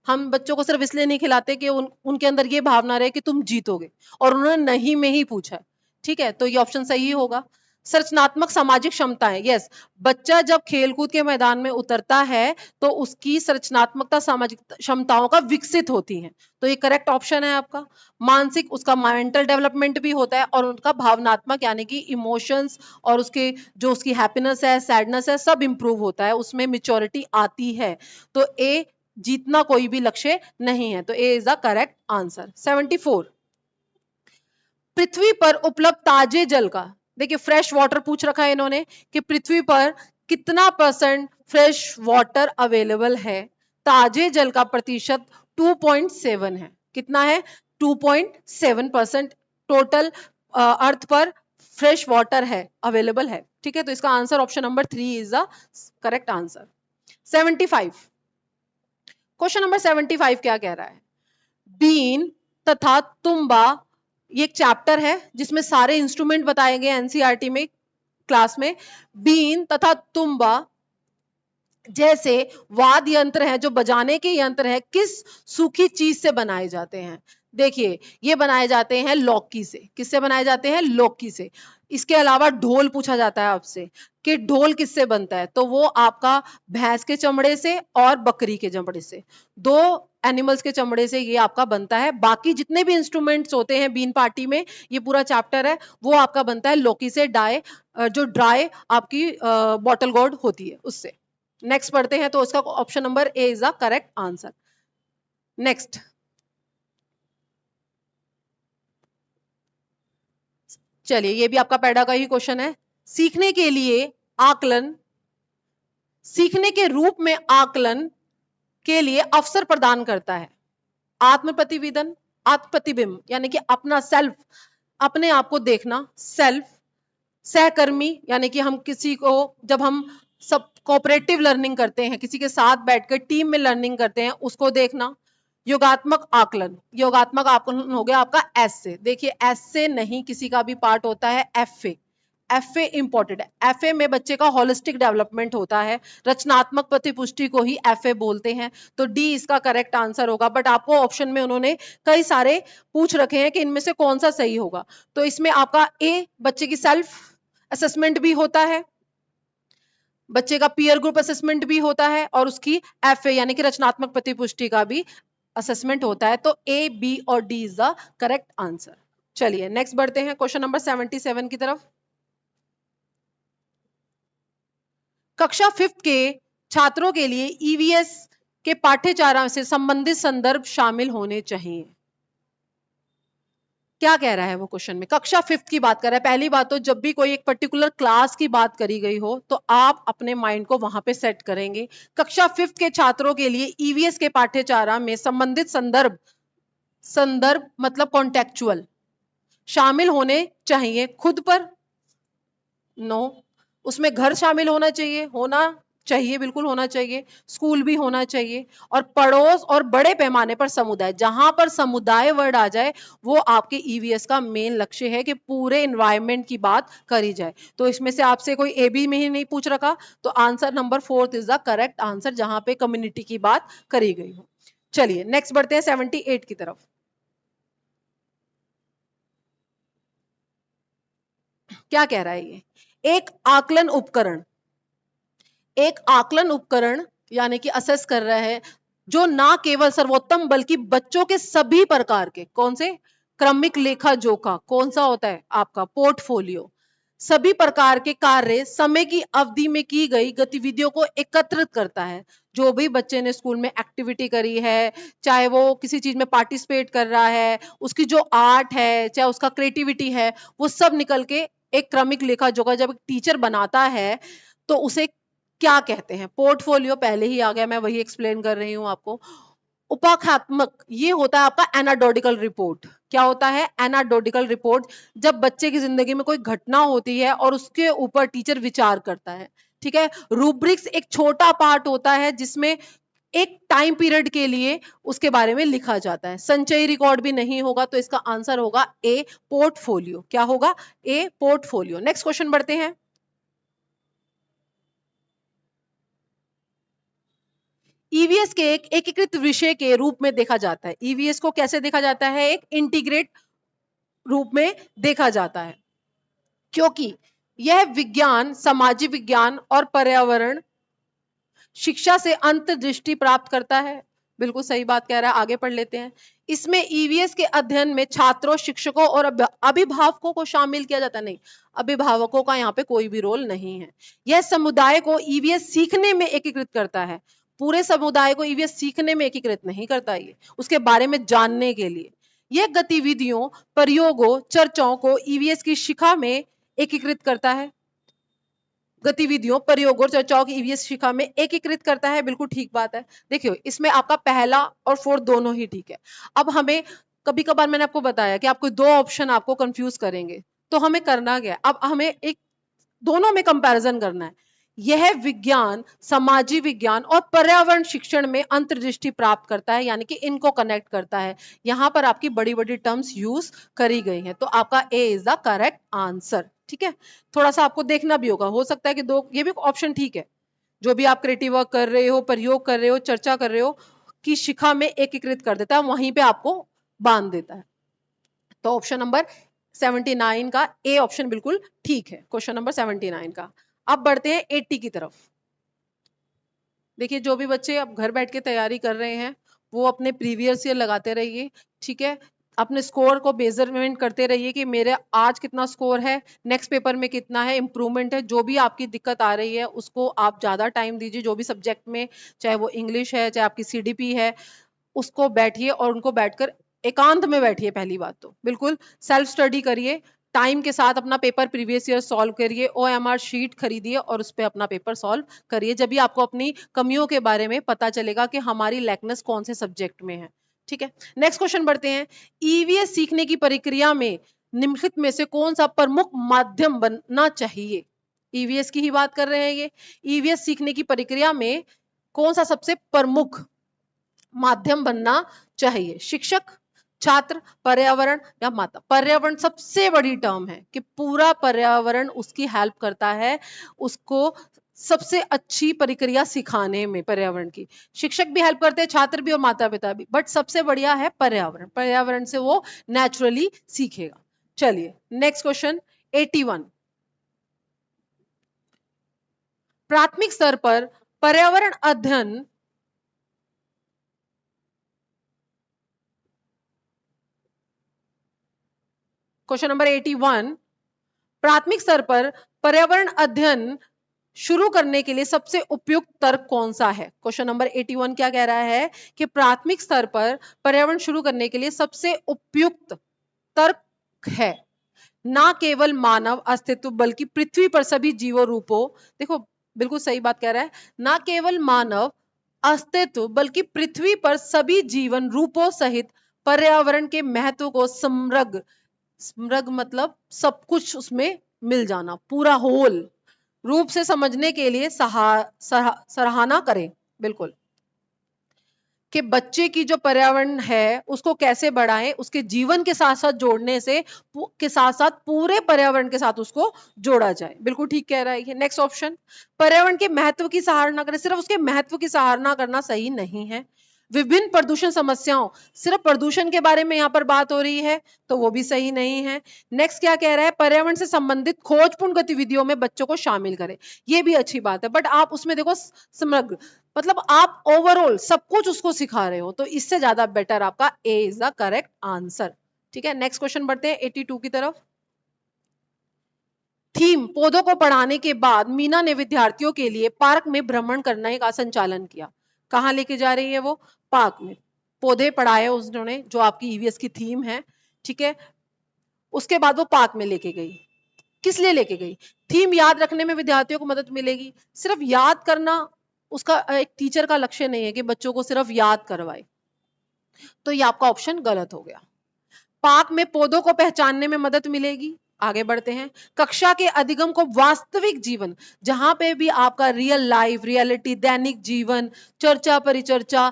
हम बच्चों को सिर्फ इसलिए नहीं खिलाते कि उनके अंदर ये भावना रहे कि तुम जीतोगे, और उन्होंने नहीं में ही पूछा है, ठीक है, तो ये ऑप्शन सही होगा। संरचनात्मक सामाजिक क्षमताएं, यस, बच्चा जब खेलकूद के मैदान में उतरता है तो उसकी संरचनात्मकता सामाजिक क्षमताओं का विकसित होती हैं, तो ये करेक्ट ऑप्शन है आपका। मानसिक, उसका मेंटल डेवलपमेंट भी होता है और उनका भावनात्मक यानी कि इमोशंस और उसके जो उसकी हैप्पीनेस है, सैडनेस है, सब इंप्रूव होता है, उसमें मेच्योरिटी आती है। तो ए जीतना कोई भी लक्ष्य नहीं है, तो A is the correct answer. 74, पृथ्वी पर उपलब्ध ताजे जल का, देखिए फ्रेश वाटर पूछ रखा है इन्होंने कि पृथ्वी पर कितना % फ्रेश वाटर अवेलेबल है। ताजे जल का प्रतिशत 2.7 है। कितना है? 2.7% टोटल अर्थ पर फ्रेश वाटर है, अवेलेबल है। ठीक है, तो इसका answer option number 3 is the correct answer. 75, question number 75 क्या कह रहा है? बीन तथा तुम्बा, ये एक चैप्टर है जिसमें सारे इंस्ट्रूमेंट बताए गए एनसीईआरटी में क्लास में। बीन तथा तुम्बा जैसे वाद्य यंत्र है, जो बजाने के यंत्र है, किस सूखी चीज से बनाए जाते हैं? देखिए ये बनाए जाते हैं लौकी से। किससे बनाए जाते हैं? लौकी से। इसके अलावा ढोल पूछा जाता है आपसे कि ढोल किससे बनता है, तो वो आपका भैंस के चमड़े से और बकरी के चमड़े से, दो एनिमल्स के चमड़े से ये आपका बनता है। बाकी जितने भी इंस्ट्रूमेंट्स होते हैं बीन पार्टी में, ये पूरा चैप्टर है, वो आपका बनता है लौकी से, जो ड्राई आपकी बॉटल गोर्ड होती है उससे। नेक्स्ट पढ़ते हैं, तो उसका option number A is the correct answer. Next, चलिए ये भी आपका पैडा का ही क्वेश्चन है। सीखने के लिए आकलन, सीखने के रूप में आकलन के लिए अवसर प्रदान करता है। आत्म प्रतिवेदन, आत्म प्रतिबिंब यानी कि अपना सेल्फ, अपने आप को देखना, सेल्फ। सहकर्मी यानी कि हम किसी को, जब हम सब कोऑपरेटिव लर्निंग करते हैं, किसी के साथ बैठकर टीम में लर्निंग करते हैं, उसको देखना। योगात्मक आकलन, योगात्मक आकलन हो गया आपका एस से। देखिए एस से नहीं, किसी का भी पार्ट होता है F A. F A important है। एफ ए में बच्चे का होलिस्टिक डेवलपमेंट होता है। रचनात्मक प्रतिपुष्टि को ही एफ ए बोलते हैं, तो डी इसका करेक्ट आंसर होगा। बट आपको ऑप्शन में उन्होंने कई सारे पूछ रखे हैं कि इनमें से कौन सा सही होगा, तो इसमें आपका ए, बच्चे की सेल्फ असेसमेंट भी होता है, बच्चे का पीयर ग्रुप असेसमेंट भी होता है, और उसकी एफ ए यानी कि रचनात्मक प्रतिपुष्टि का भी असेसमेंट होता है। तो ए, बी और D is the correct answer. चलिए नेक्स्ट बढ़ते हैं क्वेश्चन नंबर 77 की तरफ। कक्षा 5th के छात्रों के लिए ईवीएस के पाठ्यचर्या से संबंधित संदर्भ शामिल होने चाहिए। क्या कह रहा है वो क्वेश्चन में? कक्षा 5th की बात कर रहा है। पहली बात तो जब भी कोई एक पर्टिकुलर क्लास की बात करी गई हो तो आप अपने माइंड को वहां पे सेट करेंगे। कक्षा 5th के छात्रों के लिए ईवीएस के पाठ्यचर्या में संबंधित संदर्भ, संदर्भ मतलब कॉन्टेक्चुअल, शामिल होने चाहिए। खुद पर नो, उसमें घर शामिल होना चाहिए, होना चाहिए, बिल्कुल होना चाहिए। स्कूल भी होना चाहिए, और पड़ोस और बड़े पैमाने पर समुदाय, जहां पर समुदाय वर्ड आ जाए वो आपके ईवीएस का मेन लक्ष्य है कि पूरे एनवायरनमेंट की बात करी जाए। तो इसमें से आपसे कोई ए बी में ही नहीं पूछ रखा, तो answer number 4 is the correct answer, जहां पे कम्युनिटी की बात करी गई हो। चलिए नेक्स्ट बढ़ते हैं 78 की तरफ। क्या कह रहा है ये? एक आकलन उपकरण, एक आकलन उपकरण यानी कि असेस कर रहा है, जो ना केवल सर्वोत्तम बल्कि बच्चों के सभी प्रकार के, कौन से? क्रमिक लेखा जोखा, कौन सा होता है आपका? पोर्टफोलियो। सभी प्रकार के कार्य समय की अवधि में की गई गतिविधियों को एकत्रित करता है। जो भी बच्चे ने स्कूल में एक्टिविटी करी है, चाहे वो किसी चीज में पार्टिसिपेट कर रहा है, उसकी जो आर्ट है, चाहे उसका क्रिएटिविटी है, वो सब निकल के एक क्रमिक लेखा जोखा जब टीचर बनाता है तो उसे क्या कहते हैं? पोर्टफोलियो पहले ही आ गया, मैं वही एक्सप्लेन कर रही हूं आपको। उपाख्यात्मक, ये होता है आपका एनाडोटिकल रिपोर्ट। क्या होता है? एनाडोटिकल रिपोर्ट, जब बच्चे की जिंदगी में कोई घटना होती है और उसके ऊपर टीचर विचार करता है। ठीक है। रूब्रिक्स एक छोटा पार्ट होता है जिसमें एक टाइम पीरियड के लिए उसके बारे में लिखा जाता है। संचयी रिकॉर्ड भी नहीं होगा, तो इसका आंसर होगा ए, पोर्टफोलियो। क्या होगा? ए, पोर्टफोलियो। नेक्स्ट क्वेश्चन बढ़ते हैं। ईवीएस के एक एकीकृत विषय के रूप में देखा जाता है। ईवीएस को कैसे देखा जाता है? एक इंटीग्रेट रूप में देखा जाता है, क्योंकि यह विज्ञान, सामाजिक विज्ञान और पर्यावरण शिक्षा से अंतर्दृष्टि प्राप्त करता है। बिल्कुल सही बात कह रहा है, आगे पढ़ लेते हैं। इसमें ईवीएस के अध्ययन में छात्रों, शिक्षकों और अभिभावकों को शामिल किया जाता नहीं। अभिभावकों का यहाँ पे कोई भी रोल नहीं है। यह समुदाय को ईवीएस सीखने में एकीकृत करता है। पूरे समुदाय को ईवीएस सीखने में एकीकृत नहीं करता, ये उसके बारे में जानने के लिए। यह गतिविधियों, प्रयोगों, चर्चाओं को ईवीएस की शिक्षा में एकीकृत करता है। गतिविधियों, प्रयोगों और चर्चाओं की ईवीएस शिक्षा में एकीकृत करता है। बिल्कुल ठीक बात है। देखियो, इसमें आपका पहला और फोर्थ दोनों ही ठीक है। अब हमें कभी कभार मैंने आपको बताया कि आपको दो ऑप्शन आपको कंफ्यूज करेंगे, तो हमें करना क्या है, अब हमें एक दोनों में कंपैरिजन करना है। यह विज्ञान, सामाजिक विज्ञान और पर्यावरण शिक्षण में अंतर्दृष्टि प्राप्त करता है, यानी कि इनको कनेक्ट करता है। यहां पर आपकी बड़ी बड़ी टर्म्स यूज करी गई हैं, तो आपका ए इज द करेक्ट आंसर। ठीक है, थोड़ा सा आपको देखना भी होगा, हो सकता है कि दो, ये भी ऑप्शन ठीक है। जो भी आप क्रिएटिव वर्क कर रहे हो, प्रयोग कर रहे हो, चर्चा कर रहे हो, की शिक्षा में एकीकृत कर देता है, वहीं पे आपको बांध देता है। तो ऑप्शन नंबर 79 का ए ऑप्शन बिल्कुल ठीक है, क्वेश्चन नंबर 79 का। अब बढ़ते हैं 80 की तरफ। देखिए, जो भी बच्चे अब घर बैठ के तैयारी कर रहे हैं वो अपने प्रीवियस ईयर लगाते रहिए। ठीक है, अपने स्कोर को मेजरमेंट करते रहिए कि मेरे आज कितना स्कोर है, नेक्स्ट पेपर में कितना है, इंप्रूवमेंट है। जो भी आपकी दिक्कत आ रही है उसको आप ज्यादा टाइम दीजिए, जो भी सब्जेक्ट में, चाहे वो इंग्लिश है, चाहे आपकी सीडीपी है, उसको बैठिए और उनको बैठकर एकांत में बैठिए। पहली बात तो बिल्कुल सेल्फ स्टडी करिए, टाइम के साथ अपना पेपर प्रीवियस ईयर सॉल्व करिए, ओएमआर शीट खरीदिए और उस पर अपना पेपर सॉल्व करिए। जब भी आपको अपनी कमियों के बारे में पता चलेगा कि हमारी लैकनेस कौन से सब्जेक्ट में है। ठीक है, नेक्स्ट क्वेश्चन बढ़ते हैं। ईवीएस सीखने की प्रक्रिया में निम्नलिखित में से कौन सा प्रमुख माध्यम बनना चाहिए? ईवीएस की ही बात कर रहे हैं ये। ईवीएस सीखने की प्रक्रिया में कौन सा सबसे प्रमुख माध्यम बनना चाहिए? शिक्षक, छात्र, पर्यावरण या माता? पर्यावरण सबसे बड़ी टर्म है कि पूरा पर्यावरण उसकी हेल्प करता है उसको सबसे अच्छी प्रक्रिया सिखाने में। पर्यावरण की शिक्षक भी हेल्प करते हैं, छात्र भी और माता पिता भी, बट सबसे बढ़िया है पर्यावरण। पर्यावरण से वो नेचुरली सीखेगा। चलिए नेक्स्ट क्वेश्चन 81। प्राथमिक स्तर पर पर्यावरण अध्ययन क्वेश्चन नंबर 81, प्राथमिक स्तर पर पर्यावरण अध्ययन शुरू करने के लिए सबसे उपयुक्त तर्क कौन सा है? क्वेश्चन नंबर 81 क्या कह रहा है कि प्राथमिक स्तर पर पर्यावरण शुरू करने के लिए सबसे उपयुक्त तर्क है ना केवल मानव अस्तित्व बल्कि पृथ्वी पर सभी जीवों रूपों, देखो बिल्कुल सही बात कह रहा है, ना केवल मानव अस्तित्व बल्कि पृथ्वी पर सभी जीवन रूपों सहित पर्यावरण के महत्व को समग्र, समग्र मतलब सब कुछ उसमें मिल जाना, पूरा होल रूप से समझने के लिए सराहना करें। बिल्कुल कि बच्चे की जो पर्यावरण है उसको कैसे बढ़ाएं, उसके जीवन के साथ साथ जोड़ने से के साथ साथ पूरे पर्यावरण के साथ उसको जोड़ा जाए। बिल्कुल ठीक कह रहा है ये। नेक्स्ट ऑप्शन, पर्यावरण के महत्व की सराहना करें, सिर्फ उसके महत्व की सराहना करना सही नहीं है। विभिन्न प्रदूषण समस्याओं, सिर्फ प्रदूषण के बारे में यहाँ पर बात हो रही है तो वो भी सही नहीं है। नेक्स्ट क्या कह रहा है, पर्यावरण से संबंधित खोजपूर्ण गतिविधियों में बच्चों को शामिल करें, ये भी अच्छी बात है, बट आप उसमें देखो समग्र, मतलब आप ओवरऑल सब कुछ उसको सिखा रहे हो, तो इससे ज्यादा बेटर आपका ए इज द करेक्ट आंसर। ठीक है, नेक्स्ट क्वेश्चन बढ़ते हैं 82 की तरफ। थीम पौधों को पढ़ाने के बाद मीना ने विद्यार्थियों के लिए पार्क में भ्रमण करने का संचालन किया। कहाँ लेके जा रही है वो? पार्क में। पौधे पढ़ाए उन्होंने, जो आपकी ईवीएस की थीम है। ठीक है, उसके बाद वो पार्क में लेके गई। किस लिए लेके गई? थीम याद रखने में विद्यार्थियों को मदद मिलेगी। सिर्फ याद करना उसका एक टीचर का लक्ष्य नहीं है कि बच्चों को सिर्फ याद करवाए, तो ये आपका ऑप्शन गलत हो गया। पार्क में पौधों को पहचानने में मदद मिलेगी। आगे बढ़ते हैं, कक्षा के अधिगम को वास्तविक जीवन, जहां पे भी आपका रियल लाइफ, रियलिटी, दैनिक जीवन, चर्चा, परिचर्चा,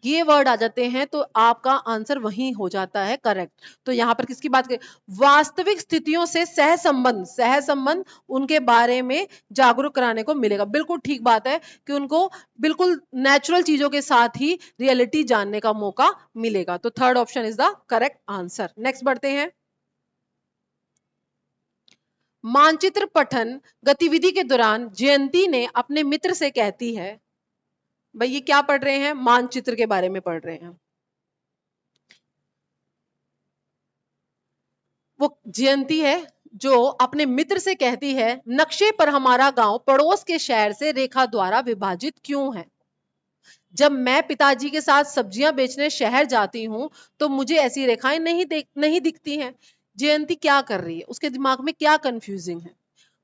ये वर्ड आ जाते हैं तो आपका आंसर वही हो जाता है करेक्ट। तो यहां पर किसकी बात करें? वास्तविक स्थितियों से सह संबंध, सह संबंध उनके बारे में जागरूक कराने को मिलेगा। बिल्कुल ठीक बात है कि उनको बिल्कुल नेचुरल चीजों के साथ ही रियलिटी जानने का मौका मिलेगा। तो third option is the correct answer. Next बढ़ते हैं, मानचित्र पठन गतिविधि के दौरान जयंती ने अपने मित्र से कहती है, भाई ये क्या पढ़ रहे हैं, मानचित्र के बारे में पढ़ रहे हैं। वो जयंती है जो अपने मित्र से कहती है, नक्शे पर हमारा गांव पड़ोस के शहर से रेखा द्वारा विभाजित क्यों है। जब मैं पिताजी के साथ सब्जियां बेचने शहर जाती हूं तो मुझे ऐसी रेखाएं नहीं दिखती हैं। जयंती क्या कर रही है, उसके दिमाग में क्या कंफ्यूजिंग है।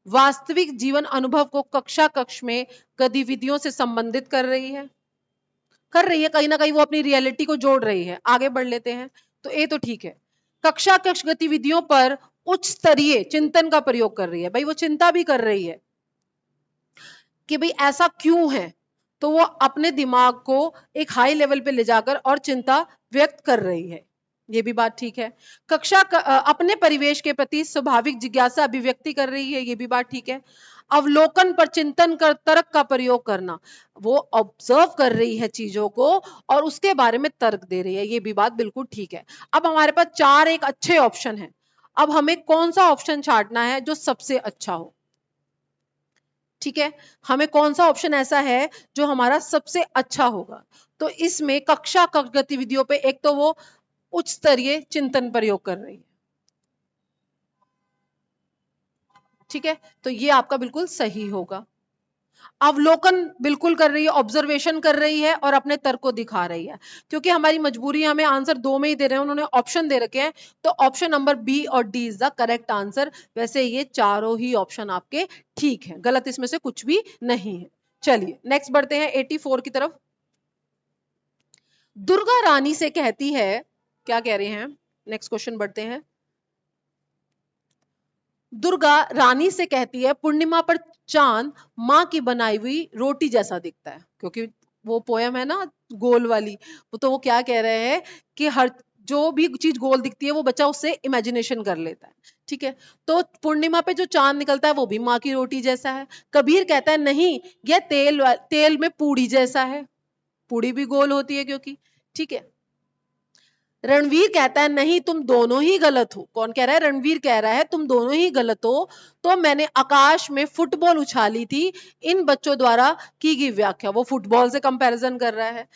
वास्तविक जीवन अनुभव को कक्ष में गतिविधियों से संबंधित कहीं ना कहीं वो अपनी रियलिटी को जोड़ रही है। आगे बढ़ लेते हैं, तो ये तो ठीक है। कक्ष गतिविधियों पर उच्च स्तरीय चिंतन का प्रयोग कर रही है। भाई वो चिंता भी कर रही है कि भाई ऐसा क्यों है, तो वो अपने दिमाग को एक हाई लेवल पे ले जाकर और चिंता व्यक्त कर रही है। ये भी बात ठीक है। अपने परिवेश के प्रति स्वाभाविक जिज्ञासा अभिव्यक्ति कर रही है। ये भी बात ठीक है। अवलोकन पर चिंतन कर तर्क का प्रयोग करना, वो ऑब्जर्व कर रही है चीजों को और उसके बारे में तर्क दे रही है। ये भी बात बिल्कुल ठीक है। अब हमारे पास चार एक अच्छे ऑप्शन है। अब हमें कौन सा ऑप्शन छांटना है जो सबसे अच्छा हो। ठीक है, हमें कौन सा ऑप्शन ऐसा है जो हमारा सबसे अच्छा होगा। तो इसमें कक्ष गतिविधियों पे एक तो वो उच्च स्तरीय चिंतन प्रयोग कर रही है। ठीक है, तो ये आपका बिल्कुल सही होगा। अवलोकन बिल्कुल कर रही है, ऑब्जर्वेशन कर रही है और अपने तर्क को दिखा रही है। क्योंकि हमारी मजबूरी हमें आंसर दो में ही दे रहे हैं, उन्होंने ऑप्शन दे रखे हैं, तो ऑप्शन नंबर बी और D is the correct answer. वैसे ये चारों ही ऑप्शन आपके ठीक है, गलत इसमें से कुछ भी नहीं है। चलिए नेक्स्ट बढ़ते हैं 84 की तरफ। दुर्गा रानी से कहती है, क्या कह रहे हैं, नेक्स्ट क्वेश्चन बढ़ते हैं। दुर्गा रानी से कहती है, पूर्णिमा पर चांद माँ की बनाई हुई रोटी जैसा दिखता है। क्योंकि वो पोयम है ना गोल वाली, वो तो वो क्या कह रहे हैं कि हर जो भी चीज गोल दिखती है वो बच्चा उससे इमेजिनेशन कर लेता है। ठीक है, तो पूर्णिमा पे जो चांद निकलता है वो भी माँ की रोटी जैसा है। कबीर कहता है नहीं, यह तेल में पूड़ी जैसा है। पूड़ी भी गोल होती है क्योंकि। ठीक है, रणवीर कहता है नहीं, तुम दोनों ही गलत हो। कौन कह रहा है, रणवीर कह रहा है तुम दोनों ही गलत हो। तो मैंने आकाश में फुटबॉल उछाली थी, इन बच्चों द्वारा की गई व्याख्या, वो फुटबॉल से कंपैरिजन कर रहा है।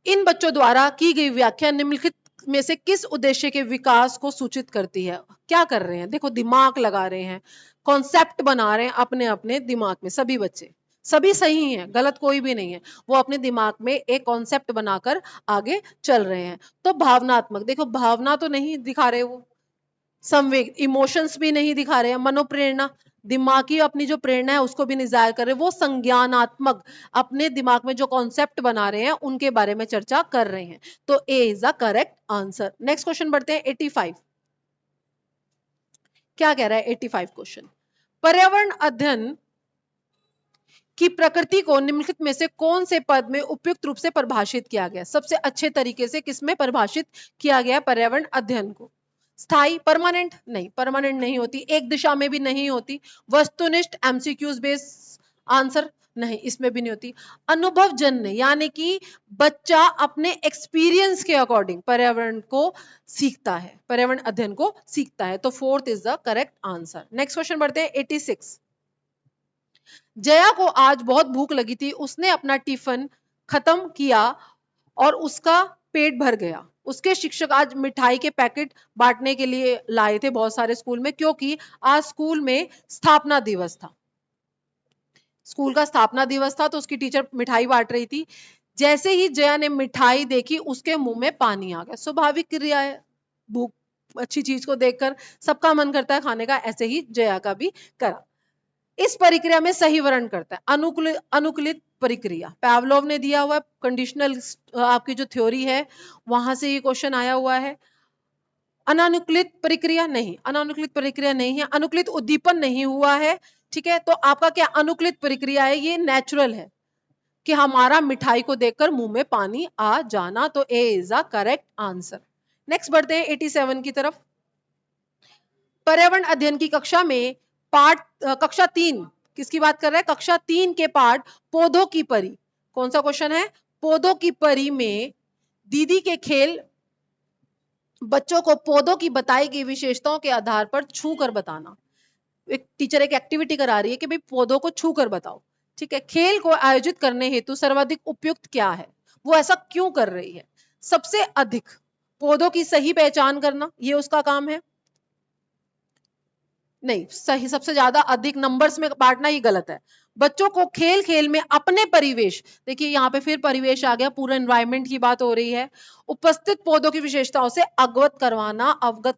इन बच्चों द्वारा की गई व्याख्या निम्नलिखित में से किस उद्देश्य के विकास को सूचित करती है। क्या कर रहे हैं, देखो दिमाग लगा रहे हैं, कॉन्सेप्ट बना रहे हैं अपने अपने दिमाग में। सभी बच्चे सभी सही हैं, गलत कोई भी नहीं है। वो अपने दिमाग में एक कॉन्सेप्ट बनाकर आगे चल रहे हैं। तो भावनात्मक, देखो भावना तो नहीं दिखा रहे वो, संवेग इमोशंस भी नहीं दिखा रहे हैं, मनोप्रेरणा दिमागी अपनी जो प्रेरणा है उसको भी नहीं जाहिर कर रहे, वो संज्ञानात्मक अपने दिमाग में जो कॉन्सेप्ट बना रहे हैं उनके बारे में चर्चा कर रहे हैं। तो A is the correct answer. Next question बढ़ते हैं 85। क्या कह रहा है 85 क्वेश्चन, पर्यावरण अध्ययन की प्रकृति को निम्नलिखित में से कौन से पद में उपयुक्त रूप से परिभाषित किया गया। सबसे अच्छे तरीके से किसमें परिभाषित किया गया पर्यावरण अध्ययन को। स्थाई, परमानेंट नहीं, परमानेंट नहीं होती, एक दिशा में भी नहीं होती। वस्तुनिष्ठ एमसीक्यूज बेस्ड आंसर नहीं, इसमें भी नहीं होती। अनुभव जन्य, यानी कि बच्चा अपने एक्सपीरियंस के अकॉर्डिंग पर्यावरण को सीखता है, पर्यावरण अध्ययन को सीखता है। तो fourth is the correct answer. Next question बढ़ते हैं 86। जया को आज बहुत भूख लगी थी, उसने अपना टिफिन खत्म किया और उसका पेट भर गया। उसके शिक्षक आज मिठाई के पैकेट बांटने के लिए लाए थे बहुत सारे स्कूल में, क्योंकि आज स्कूल में स्थापना दिवस था। स्कूल का स्थापना दिवस था तो उसकी टीचर मिठाई बांट रही थी। जैसे ही जया ने मिठाई देखी उसके मुंह में पानी आ गया। स्वाभाविक क्रिया है, भूख अच्छी चीज को देखकर सबका मन करता है खाने का, ऐसे ही जया का भी करा। इस प्रक्रिया में सही वर्ण करता है अनुकूलित प्रक्रिया, पैवलोव ने दिया हुआ कंडीशनल आपकी जो थ्योरी है वहां से ये क्वेश्चन आया हुआ है। अनानुकूलित प्रक्रिया नहीं, अनानुकूलित प्रक्रिया नहीं है, अनुकूलित उद्दीपन नहीं हुआ है। ठीक है, तो आपका क्या अनुकूलित प्रक्रिया है, ये नेचुरल है कि हमारा मिठाई को देखकर मुंह में पानी आ जाना। तो A is the correct answer. Next बढ़ते हैं 87 की तरफ। पर्यावरण अध्ययन की कक्षा में पाठ कक्षा 3 किसकी बात कर रहा है, कक्षा 3 के पाठ पौधों की परी। कौन सा क्वेश्चन है, पौधों की परी में दीदी के खेल बच्चों को पौधों की बताई गई विशेषताओं के आधार पर छू कर बताना। एक टीचर एक एक्टिविटी करा रही है कि भाई पौधों को छू कर बताओ, ठीक है। खेल को आयोजित करने हेतु सर्वाधिक उपयुक्त क्या है, वो ऐसा क्यों कर रही है। सबसे अधिक पौधों की सही पहचान करना, ये उसका काम है। नहीं, सही सबसे ज्यादा अधिक नंबर्स में बांटना ही गलत है। बच्चों को खेल खेल में अपने परिवेश, देखिए यहाँ पे फिर परिवेश आ गया, पूरा एनवायरनमेंट की बात हो रही है, उपस्थित पौधों की विशेषताओं से अवगत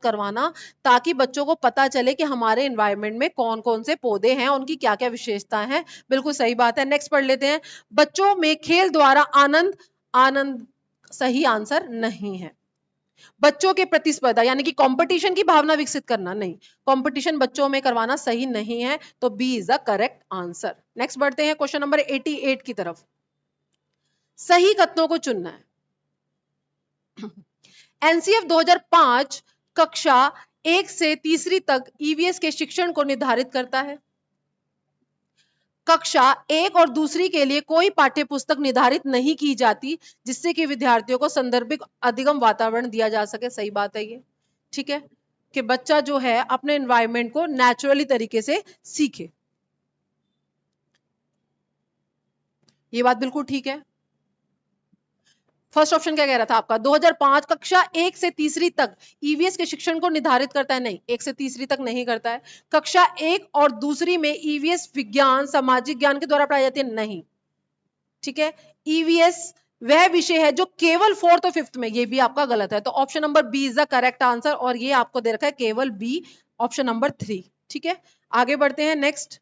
करवाना ताकि बच्चों को पता चले कि हमारे एनवायरनमेंट में कौन कौन से पौधे हैं, उनकी क्या क्या विशेषता है। बिल्कुल सही बात है। नेक्स्ट पढ़ लेते हैं, बच्चों में खेल द्वारा आनंद, आनंद सही आंसर नहीं है। बच्चों के प्रतिस्पर्धा यानी कि कंपटीशन की भावना विकसित करना, नहीं, कंपटीशन बच्चों में करवाना सही नहीं है, तो B is the correct answer. Next बढ़ते हैं क्वेश्चन नंबर 88 की तरफ। सही कथनों को चुनना है। एनसीएफ 2005 कक्षा 1 से तीसरी तक ईवीएस के शिक्षण को निर्धारित करता है। कक्षा 1 और दूसरी के लिए कोई पाठ्य पुस्तक निर्धारित नहीं की जाती जिससे कि विद्यार्थियों को संदर्भिक अधिगम वातावरण दिया जा सके। सही बात है ये, ठीक है, कि बच्चा जो है अपने एनवायरनमेंट को नेचुरली तरीके से सीखे, ये बात बिल्कुल ठीक है। फर्स्ट ऑप्शन क्या कह रहा था आपका, 2005 कक्षा 1 से तीसरी तक ईवीएस के शिक्षण को निर्धारित करता है, नहीं, 1 से तीसरी तक नहीं करता है। कक्षा 1 और दूसरी में ईवीएस विज्ञान सामाजिक ज्ञान के द्वारा पढ़ाई जाती है, नहीं, ठीक है। ईवीएस वह विषय है जो केवल 4th और 5th में, ये भी आपका गलत है, तो option number B is the correct answer, और ये आपको दे रखा है केवल बी, ऑप्शन नंबर 3, ठीक है। आगे बढ़ते हैं नेक्स्ट।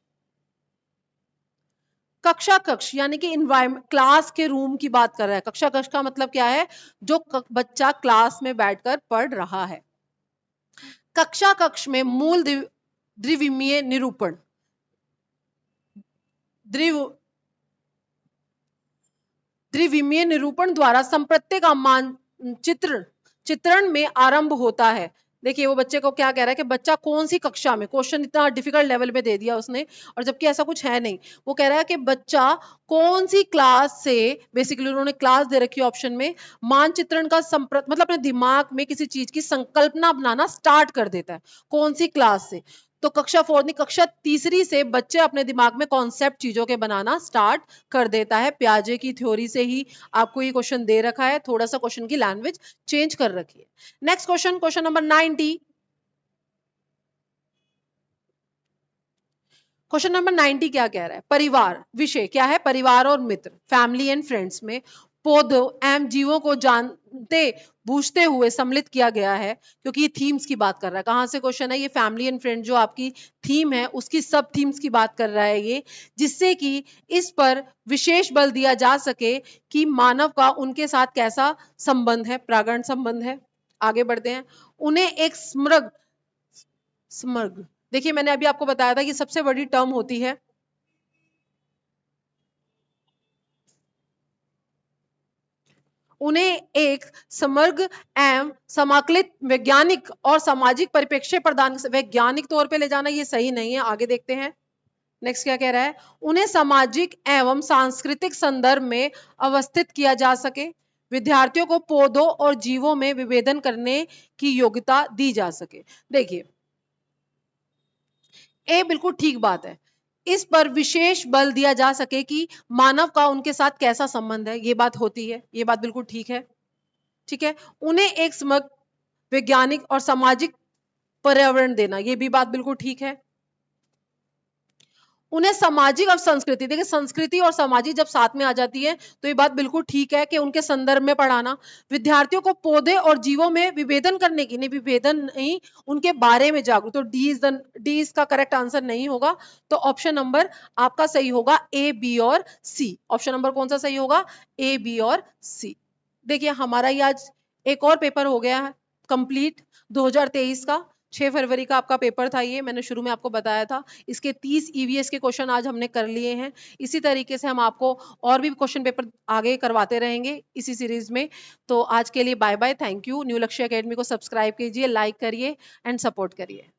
कक्षा कक्ष यानी कि इन्वायरमेंट, क्लास के रूम की बात कर रहा है। कक्षा कक्ष का मतलब क्या है, जो बच्चा क्लास में बैठकर पढ़ रहा है। कक्षा कक्ष में मूल द्विविमीय निरूपण, द्विविमीय निरूपण द्वारा संप्रत्य का चित्रण में आरंभ होता है। देखिए वो बच्चे को क्या कह रहा है कि बच्चा कौन सी कक्षा में, क्वेश्चन इतना डिफिकल्ट लेवल पे दे दिया उसने, और जबकि ऐसा कुछ है नहीं। वो कह रहा है कि बच्चा कौन सी क्लास से, बेसिकली उन्होंने क्लास दे रखी है ऑप्शन में, मानचित्रण का मतलब अपने दिमाग में किसी चीज की संकल्पना बनाना स्टार्ट कर देता है। कौन सी क्लास से, तो कक्षा 4 नहीं, कक्षा तीसरी से बच्चे अपने दिमाग में कॉन्सेप्ट चीजों के बनाना स्टार्ट कर देता है। प्याजे की थ्योरी से ही आपको ये क्वेश्चन दे रखा है, थोड़ा सा क्वेश्चन की लैंग्वेज चेंज कर रखी है। Next question, question number 90। Question number 90 क्या कह रहा है, परिवार विषय क्या है, परिवार और मित्र, फैमिली एंड फ्रेंड्स में पौधों एवं जीवों को जानते बूझते हुए सम्मिलित किया गया है, क्योंकि ये थीम्स की बात कर रहा है। कहां से क्वेश्चन है, ये फैमिली एंड फ्रेंड जो आपकी थीम है उसकी सब थीम्स की बात कर रहा है ये, जिससे कि इस पर विशेष बल दिया जा सके कि मानव का उनके साथ कैसा संबंध है, प्रागण संबंध है। आगे बढ़ते हैं। उन्हें एक स्मर्ग, देखिए मैंने अभी आपको बताया था कि सबसे बड़ी टर्म होती है, उन्हें एक समग्र एवं समाकलित वैज्ञानिक और सामाजिक परिप्रेक्ष्य प्रदान, वैज्ञानिक तौर पे ले जाना ये सही नहीं है। आगे देखते हैं नेक्स्ट क्या कह रहा है, उन्हें सामाजिक एवं सांस्कृतिक संदर्भ में अवस्थित किया जा सके, विद्यार्थियों को पौधों और जीवों में विभेदन करने की योग्यता दी जा सके। देखिए ये बिल्कुल ठीक बात है, इस पर विशेष बल दिया जा सके कि मानव का उनके साथ कैसा संबंध है, ये बात होती है, ये बात बिल्कुल ठीक है, ठीक है। उन्हें एक समग्र वैज्ञानिक और सामाजिक पर्यावरण देना, ये भी बात बिल्कुल ठीक है। उन्हें सामाजिक और संस्कृति, देखिए संस्कृति और सामाजिक जब साथ में आ जाती है तो ये बात बिल्कुल ठीक है कि उनके संदर्भ में पढ़ाना। विद्यार्थियों को पौधे और जीवों में विभेदन करने की, नहीं विभेदन नहीं, उनके बारे में जागरूक, तो डी इसका करेक्ट आंसर नहीं होगा, तो ऑप्शन नंबर आपका सही होगा ए, बी और सी। ऑप्शन नंबर कौन सा सही होगा, ए, बी और सी। देखिए हमारा ये आज एक और पेपर हो गया है कंप्लीट, 2023 का 6 फरवरी का आपका पेपर था ये, मैंने शुरू में आपको बताया था। इसके 30 ईवीएस के क्वेश्चन आज हमने कर लिए हैं। इसी तरीके से हम आपको और भी क्वेश्चन पेपर आगे करवाते रहेंगे इसी सीरीज में। तो आज के लिए bye bye, thank you. New Lakshya academy को सब्सक्राइब कीजिए, लाइक करिए एंड सपोर्ट करिए।